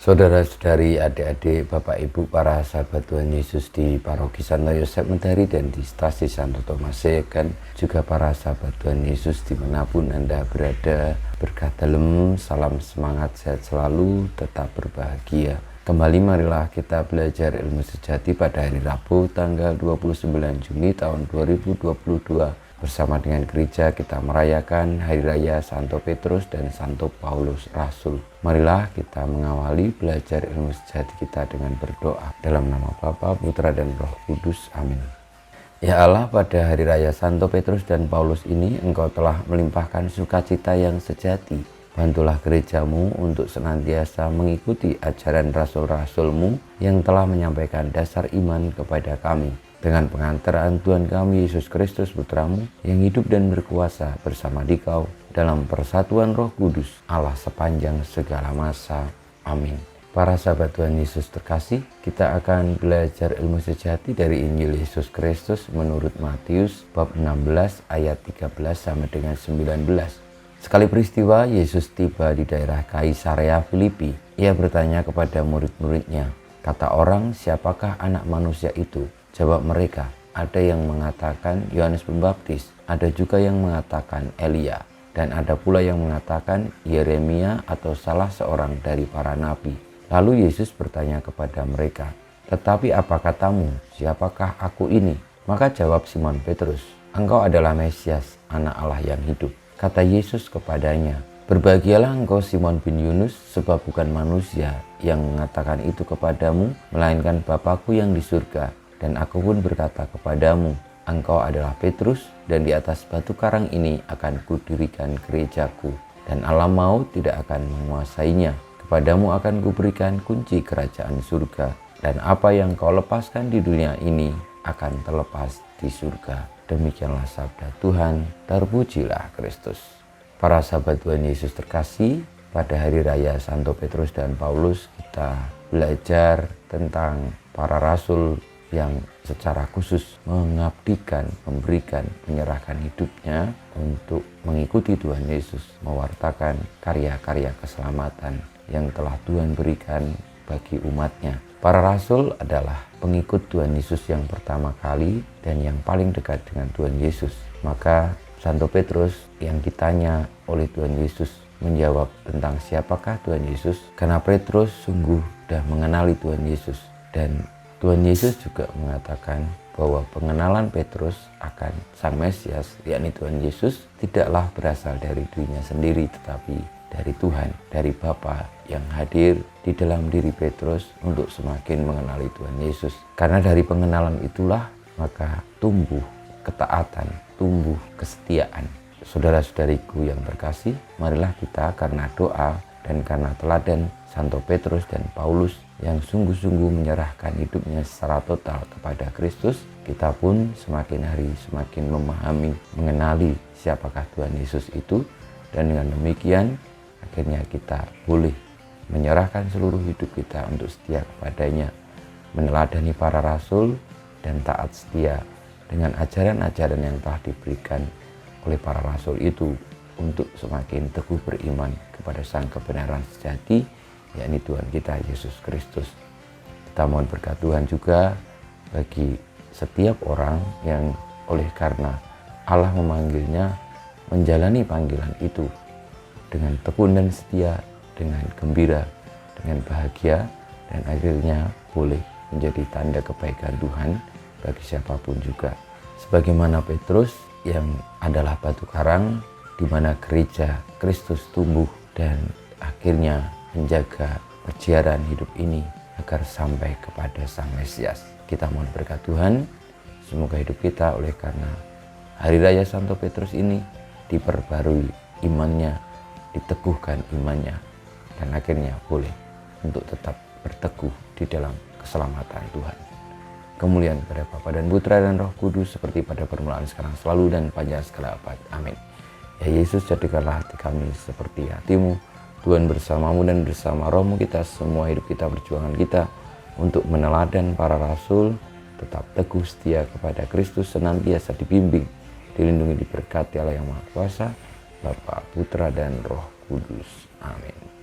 Saudara-saudari, adik-adik, Bapak Ibu, para sahabat Tuhan Yesus di Paroki Santo Yosef Mentari dan di Stasi Santo Thomas Sekan, juga para sahabat Tuhan Yesus dimanapun Anda berada, berkat dalam, salam semangat, sehat selalu, tetap berbahagia. Kembali marilah kita belajar ilmu sejati pada hari Rabu tanggal 29 Juni tahun 2022. Bersama dengan gereja kita merayakan Hari Raya Santo Petrus dan Santo Paulus Rasul. Marilah kita mengawali belajar ilmu sejati kita dengan berdoa. Dalam nama Bapa, Putra, dan Roh Kudus. Amin. Ya Allah, pada Hari Raya Santo Petrus dan Paulus ini Engkau telah melimpahkan sukacita yang sejati. Bantulah gerejamu untuk senantiasa mengikuti ajaran rasul-rasulmu yang telah menyampaikan dasar iman kepada kami. Dengan pengantaran Tuhan kami Yesus Kristus Putramu yang hidup dan berkuasa bersama Dikau dalam persatuan Roh Kudus Allah sepanjang segala masa. Amin. Para sahabat Tuhan Yesus terkasih, kita akan belajar ilmu sejati dari Injil Yesus Kristus menurut Matius bab 16 ayat 13 sampai dengan 19. Sekali peristiwa Yesus tiba di daerah Kaisarea Filipi. Ia bertanya kepada murid-muridnya, "Kata orang, siapakah anak manusia itu?" Jawab mereka, "Ada yang mengatakan Yohanes Pembaptis, ada juga yang mengatakan Elia, dan ada pula yang mengatakan Yeremia atau salah seorang dari para nabi." Lalu Yesus bertanya kepada mereka, "Tetapi apa katamu, siapakah aku ini?" Maka jawab Simon Petrus, "Engkau adalah Mesias, anak Allah yang hidup." Kata Yesus kepadanya, "Berbahagialah engkau Simon bin Yunus, sebab bukan manusia yang mengatakan itu kepadamu, melainkan Bapa-Ku yang di surga. Dan aku pun berkata kepadamu, engkau adalah Petrus, dan di atas batu karang ini akan kudirikan gerejaku, dan alam maut tidak akan menguasainya. Kepadamu akan kuberikan kunci kerajaan surga, dan apa yang kau lepaskan di dunia ini akan terlepas di surga." Demikianlah sabda Tuhan, terpujilah Kristus. Para sahabat Tuhan Yesus terkasih, pada hari raya Santo Petrus dan Paulus kita belajar tentang para rasul yang secara khusus mengabdikan, memberikan, menyerahkan hidupnya untuk mengikuti Tuhan Yesus, mewartakan karya-karya keselamatan yang telah Tuhan berikan bagi umatnya. Para rasul adalah pengikut Tuhan Yesus yang pertama kali dan yang paling dekat dengan Tuhan Yesus. Maka Santo Petrus yang ditanya oleh Tuhan Yesus menjawab tentang siapakah Tuhan Yesus, karena Petrus sungguh sudah mengenali Tuhan Yesus. Dan Tuhan Yesus juga mengatakan bahwa pengenalan Petrus akan Sang Mesias, yakni Tuhan Yesus, tidaklah berasal dari dirinya sendiri, tetapi dari Tuhan, dari Bapa yang hadir di dalam diri Petrus untuk semakin mengenali Tuhan Yesus. Karena dari pengenalan itulah maka tumbuh ketaatan, tumbuh kesetiaan. Saudara-saudariku yang terkasih, marilah kita karena doa dan karena teladan Santo Petrus dan Paulus yang sungguh-sungguh menyerahkan hidupnya secara total kepada Kristus, kita pun semakin hari semakin memahami, mengenali siapakah Tuhan Yesus itu, dan dengan demikian akhirnya kita boleh menyerahkan seluruh hidup kita untuk setia kepadanya, meneladani para rasul dan taat setia dengan ajaran-ajaran yang telah diberikan oleh para rasul itu untuk semakin teguh beriman kepada Sang kebenaran sejati, yakni Tuhan kita Yesus Kristus. Kita mohon berkat Tuhan juga bagi setiap orang yang oleh karena Allah memanggilnya menjalani panggilan itu dengan tekun dan setia, dengan gembira, dengan bahagia, dan akhirnya boleh menjadi tanda kebaikan Tuhan bagi siapapun juga. Sebagaimana Petrus yang adalah batu karang di mana gereja Kristus tumbuh dan akhirnya menjaga perjalanan hidup ini agar sampai kepada Sang Mesias. Kita mohon berkat Tuhan, semoga hidup kita oleh karena Hari Raya Santo Petrus ini diperbarui imannya, diteguhkan imannya, dan akhirnya boleh untuk tetap berteguh di dalam keselamatan Tuhan. Kemuliaan kepada Bapa dan Putra dan Roh Kudus seperti pada permulaan, sekarang, selalu, dan panjang segala abad. Amin. Ya Yesus, jadikanlah hati kami seperti hati-Mu. Tuhan bersamamu dan bersama rohmu kita semua hidup kita, perjuangan kita untuk meneladan para rasul, tetap teguh setia kepada Kristus, senantiasa dibimbing, dilindungi, diberkati Allah yang Maha Kuasa, Bapa, Putra, dan Roh Kudus. Amin.